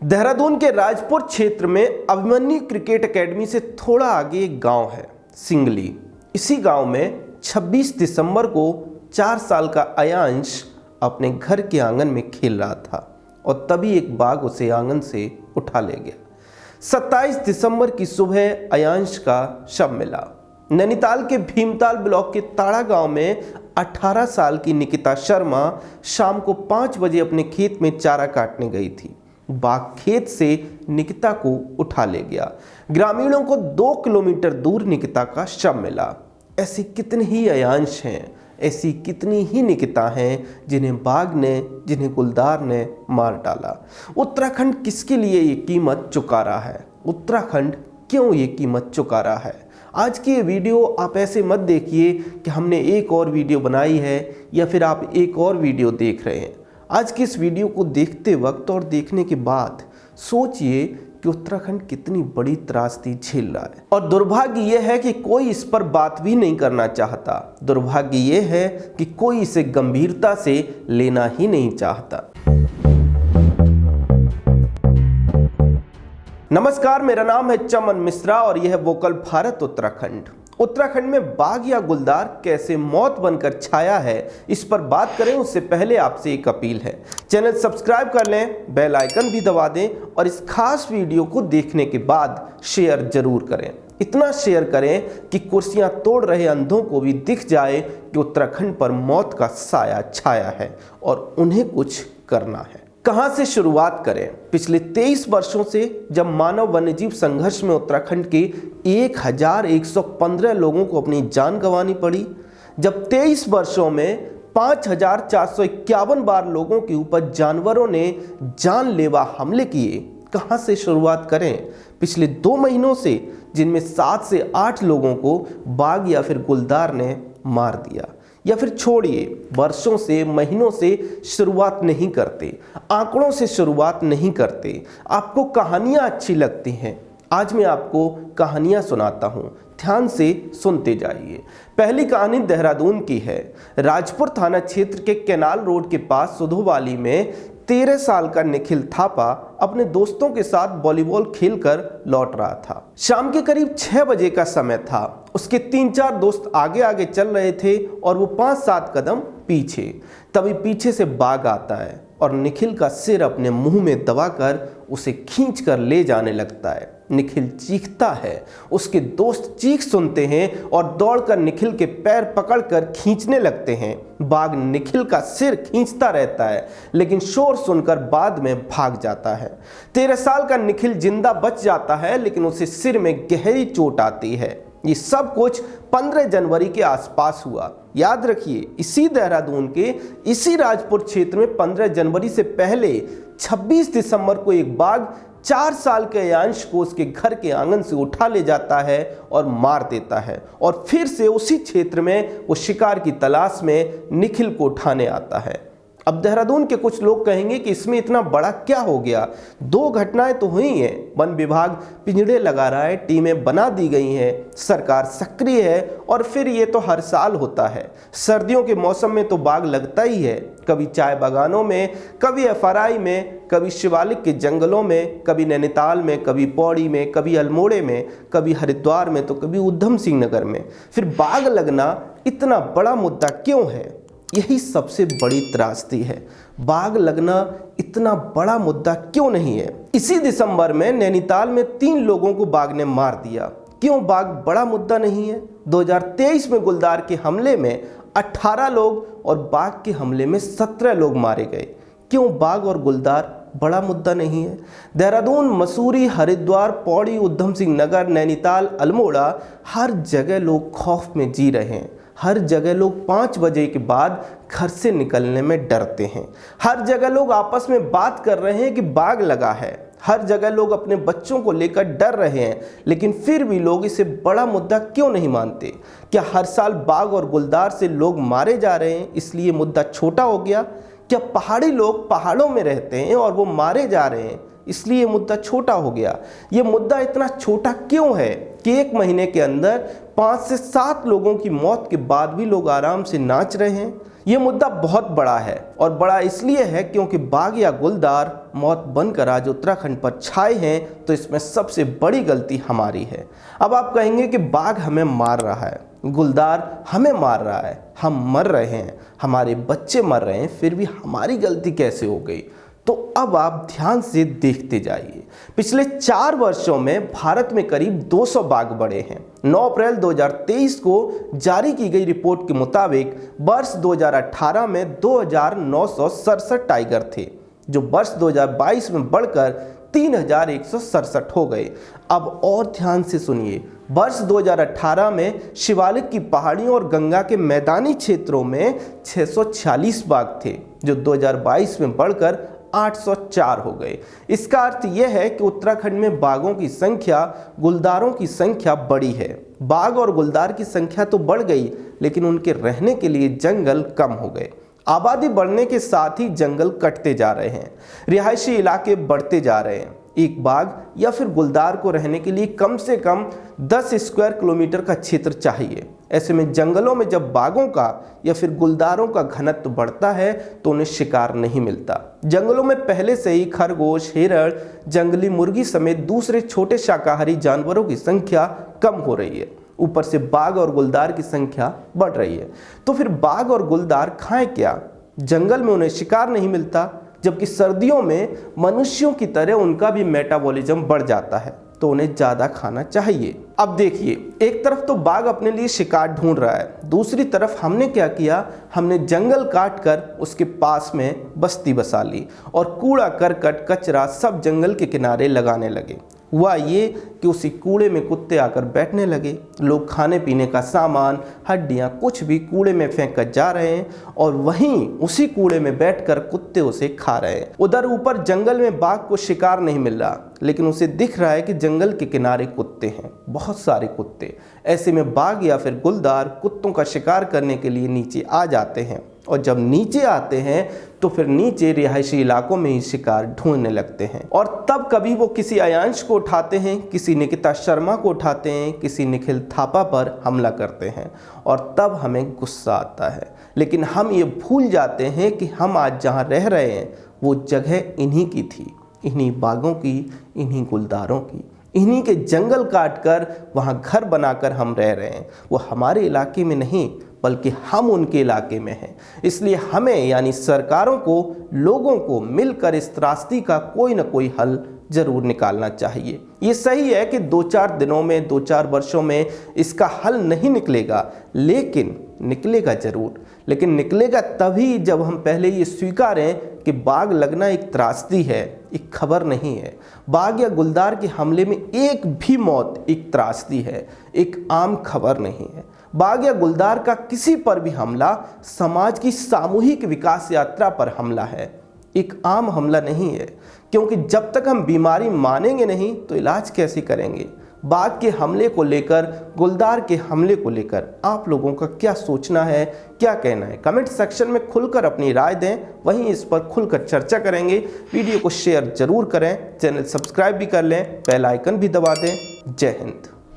देहरादून के राजपुर क्षेत्र में अभिमन्यु क्रिकेट एकेडमी से थोड़ा आगे एक गांव है सिंगली। इसी गांव में 26 दिसंबर को 4 साल का अयांश अपने घर के आंगन में खेल रहा था और तभी एक बाघ उसे आंगन से उठा ले गया। 27 दिसंबर की सुबह अयांश का शव मिला। नैनीताल के भीमताल ब्लॉक के ताड़ा गांव में 18 साल की निकिता शर्मा शाम को 5 बजे अपने खेत में चारा काटने गई थी। बाघ खेत से निकिता को उठा ले गया। ग्रामीणों को 2 किलोमीटर दूर निकिता का शव मिला। ऐसे कितने ही अयांश हैं, ऐसी कितनी ही निकिता हैं जिन्हें बाघ ने, जिन्हें गुलदार ने मार डाला। उत्तराखंड किसके लिए ये कीमत चुका रहा है? उत्तराखंड क्यों ये कीमत चुका रहा है? आज की ये वीडियो आप ऐसे मत देखिए कि हमने एक और वीडियो बनाई है या फिर आप एक और वीडियो देख रहे हैं। आज की इस वीडियो को देखते वक्त और देखने के बाद सोचिए कि उत्तराखंड कितनी बड़ी त्रासदी झेल रहा है। और दुर्भाग्य यह है कि कोई इस पर बात भी नहीं करना चाहता। दुर्भाग्य यह है कि कोई इसे गंभीरता से लेना ही नहीं चाहता। नमस्कार, मेरा नाम है चमन मिश्रा और यह है वोकल भारत उत्तराखंड। उत्तराखंड में बाघ या गुलदार कैसे मौत बनकर छाया है, इस पर बात करें उससे पहले आपसे एक अपील है। चैनल सब्सक्राइब कर लें, बेल आइकन भी दबा दें और इस खास वीडियो को देखने के बाद शेयर जरूर करें। इतना शेयर करें कि कुर्सियां तोड़ रहे अंधों को भी दिख जाए कि उत्तराखंड पर मौत का साया छाया है और उन्हें कुछ करना है। कहां से शुरुआत करें? पिछले 23 वर्षों से जब मानव वन्यजीव संघर्ष में उत्तराखंड के 1115 लोगों को अपनी जान गंवानी पड़ी, जब 23 वर्षों में 5451 बार लोगों के ऊपर जानवरों ने जानलेवा हमले किए, कहां से शुरुआत करें? पिछले 2 महीनों से जिनमें 7 से 8 लोगों को बाघ या फिर गुलदार ने मार दिया। या फिर छोड़िए, वर्षों से, महीनों से शुरुआत नहीं करते, आंकड़ों से शुरुआत नहीं करते। आपको कहानियां अच्छी लगती हैं। आज मैं आपको कहानियां सुनाता हूं, ध्यान से सुनते जाइए। पहली कहानी देहरादून की है। राजपुर थाना क्षेत्र के कैनाल रोड के पास सुधोवाली में 13 साल का निखिल थापा अपने दोस्तों के साथ वॉलीबॉल खेलकर लौट रहा था। शाम के करीब 6 बजे का समय था। उसके 3-4 दोस्त आगे आगे चल रहे थे और वो 5-7 कदम पीछे। तभी पीछे से बाघ आता है और निखिल का सिर अपने मुंह में दबाकर उसे खींचकर ले जाने लगता है। निखिल चीखता है, उसके दोस्त चीख सुनते हैं और दौड़कर निखिल के पैर पकड़कर खींचने लगते हैं। बाघ निखिल का सिर खींचता रहता है लेकिन शोर सुनकर बाद में भाग जाता है। 13 साल का निखिल जिंदा बच जाता है लेकिन उसे सिर में गहरी चोट आती है। ये सब कुछ 15 जनवरी के आसपास हुआ। याद रखिए, इसी देहरादून के इसी राजपुर क्षेत्र में 15 जनवरी से पहले 26 दिसंबर को एक बाघ 4 साल के अयांश को उसके घर के आंगन से उठा ले जाता है और मार देता है और फिर से उसी क्षेत्र में वो शिकार की तलाश में निखिल को उठाने आता है। अब देहरादून के कुछ लोग कहेंगे कि इसमें इतना बड़ा क्या हो गया? 2 घटनाएं तो हुई हैं। वन विभाग पिंजड़े लगा रहा है, टीमें बना दी गई हैं, सरकार सक्रिय है और फिर ये तो हर साल होता है। सर्दियों के मौसम में तो बाघ लगता ही है, कभी चाय बागानों में, कभी एफआरआई में, कभी शिवालिक के जंगलों में, कभी नैनीताल में, कभी पौड़ी में, कभी अल्मोड़े में, कभी हरिद्वार में, तो कभी उधम सिंह नगर में। फिर बाघ लगना इतना बड़ा मुद्दा क्यों है? यही सबसे बड़ी त्रासदी है। बाघ लगना इतना बड़ा मुद्दा क्यों नहीं है? इसी दिसंबर में नैनीताल में 3 लोगों को बाघ ने मार दिया। क्यों बाघ बड़ा मुद्दा नहीं है? 2023 में गुलदार के हमले में 18 लोग और बाघ के हमले में 17 लोग मारे गए। क्यों बाघ और गुलदार बड़ा मुद्दा नहीं है? देहरादून, मसूरी, हरिद्वार, पौड़ी, उधम सिंह नगर, नैनीताल, अल्मोड़ा, हर जगह लोग खौफ में जी रहे हैं। हर जगह लोग 5 बजे के बाद घर से निकलने में डरते हैं। हर जगह लोग आपस में बात कर रहे हैं कि बाघ लगा है। हर जगह लोग अपने बच्चों को लेकर डर रहे हैं, लेकिन फिर भी लोग इसे बड़ा मुद्दा क्यों नहीं मानते? क्या हर साल बाघ और गुलदार से लोग मारे जा रहे हैं इसलिए मुद्दा छोटा हो गया? क्या पहाड़ी लोग पहाड़ों में रहते हैं और वो मारे जा रहे हैं इसलिए मुद्दा छोटा हो गया? ये मुद्दा इतना छोटा क्यों है कि 1 महीने के अंदर 5 से 7 लोगों की मौत के बाद भी लोग आराम से नाच रहे हैं? ये मुद्दा बहुत बड़ा है और बड़ा इसलिए है क्योंकि बाघ या गुलदार मौत बनकर आज उत्तराखंड पर छाए हैं, तो इसमें सबसे बड़ी गलती हमारी है। अब आप कहेंगे कि बाघ हमें मार रहा है, गुलदार हमें मार रहा है, हम मर रहे हैं, हमारे बच्चे मर रहे हैं, फिर भी हमारी गलती कैसे हो गई? तो अब आप ध्यान से देखते जाइए। पिछले 4 वर्षों में भारत में करीब 200 बाघ बढ़े हैं। 9 अप्रैल 2023 को जारी की गई रिपोर्ट के मुताबिक वर्ष 2018 में 2967 टाइगर थे, जो वर्ष 2022 में बढ़कर 3167 हो गए। अब और ध्यान से सुनिए, वर्ष 2018 में शिवालिक की पहाड़ियों और गंगा के मैदानी क्षेत्रों में 646 बाघ थे, जो 2022 में बढ़कर 804 हो गए। इसका अर्थ यह है कि उत्तराखंड में बाघों की संख्या गुलदारों की संख्या बढ़ी है। बाघ और गुलदार की संख्या तो बढ़ गई, लेकिन उनके रहने के लिए जंगल कम हो गए। आबादी बढ़ने के साथ ही जंगल कटते जा रहे हैं, रिहायशी इलाके बढ़ते जा रहे हैं। एक बाघ या फिर गुलदार को रहने के लिए कम से कम 10 स्क्वायर किलोमीटर का क्षेत्र चाहिए। ऐसे में जंगलों में जब बाघों का या फिर गुलदारों का घनत्व बढ़ता है तो उन्हें शिकार नहीं मिलता। जंगलों में पहले से ही खरगोश, हिरण, जंगली मुर्गी समेत दूसरे छोटे शाकाहारी जानवरों की संख्या कम हो रही है। ऊपर से बाघ और गुलदार की संख्या बढ़ रही है, तो फिर बाघ और गुलदार खाएं क्या? जंगल में उन्हें शिकार नहीं मिलता, जबकि सर्दियों में मनुष्यों की तरह उनका भी मेटाबॉलिज्म बढ़ जाता है, तो उन्हें ज़्यादा खाना चाहिए। अब देखिए, एक तरफ तो बाघ अपने लिए शिकार ढूंढ रहा है, दूसरी तरफ हमने क्या किया? हमने जंगल काट कर उसके पास में बस्ती बसा ली और कूड़ा करकट कचरा सब जंगल के किनारे लगाने लगे। हुआ ये कि उसी कूड़े में कुत्ते आकर बैठने लगे। लोग खाने पीने का सामान, हड्डियां, कुछ भी कूड़े में फेंक कर जा रहे हैं और वहीं उसी कूड़े में बैठकर कुत्ते उसे खा रहे हैं। उधर ऊपर जंगल में बाघ को शिकार नहीं मिल रहा, लेकिन उसे दिख रहा है कि जंगल के किनारे कुत्ते हैं, बहुत सारे कुत्ते। ऐसे में बाघ या फिर गुलदार कुत्तों का शिकार करने के लिए नीचे आ जाते हैं, और जब नीचे आते हैं तो फिर नीचे रिहायशी इलाकों में ही शिकार ढूंढने लगते हैं। और तब कभी वो किसी अयांश को उठाते हैं, किसी निकिता शर्मा को उठाते हैं, किसी निखिल थापा पर हमला करते हैं, और तब हमें गुस्सा आता है। लेकिन हम ये भूल जाते हैं कि हम आज जहाँ रह रहे हैं वो जगह इन्हीं की थी, इन्हीं बाघों की, इन्हीं गुलदारों की। इन्हीं के जंगल काटकर वहाँ घर बनाकर हम रह रहे हैं। वो हमारे इलाके में नहीं, बल्कि हम उनके इलाके में हैं। इसलिए हमें यानी सरकारों को, लोगों को मिलकर इस त्रासदी का कोई ना कोई हल जरूर निकालना चाहिए। ये सही है कि 2-4 दिनों में, 2-4 वर्षों में इसका हल नहीं निकलेगा, लेकिन निकलेगा जरूर। लेकिन निकलेगा तभी जब हम पहले ये स्वीकारें कि बाघ लगना एक त्रासदी है, एक खबर नहीं है। बाघ या गुलदार के हमले में एक भी मौत एक त्रासदी है, एक आम खबर नहीं है। बाघ या गुलदार का किसी पर भी हमला समाज की सामूहिक विकास यात्रा पर हमला है, एक आम हमला नहीं है। क्योंकि जब तक हम बीमारी मानेंगे नहीं तो इलाज कैसे करेंगे? बाघ के हमले को लेकर, गुलदार के हमले को लेकर आप लोगों का क्या सोचना है, क्या कहना है? कमेंट सेक्शन में खुलकर अपनी राय दें, वहीं इस पर खुलकर चर्चा करेंगे। वीडियो को शेयर जरूर करें, चैनल सब्सक्राइब भी कर लें, बेल आइकन भी दबा दें। जय हिंद।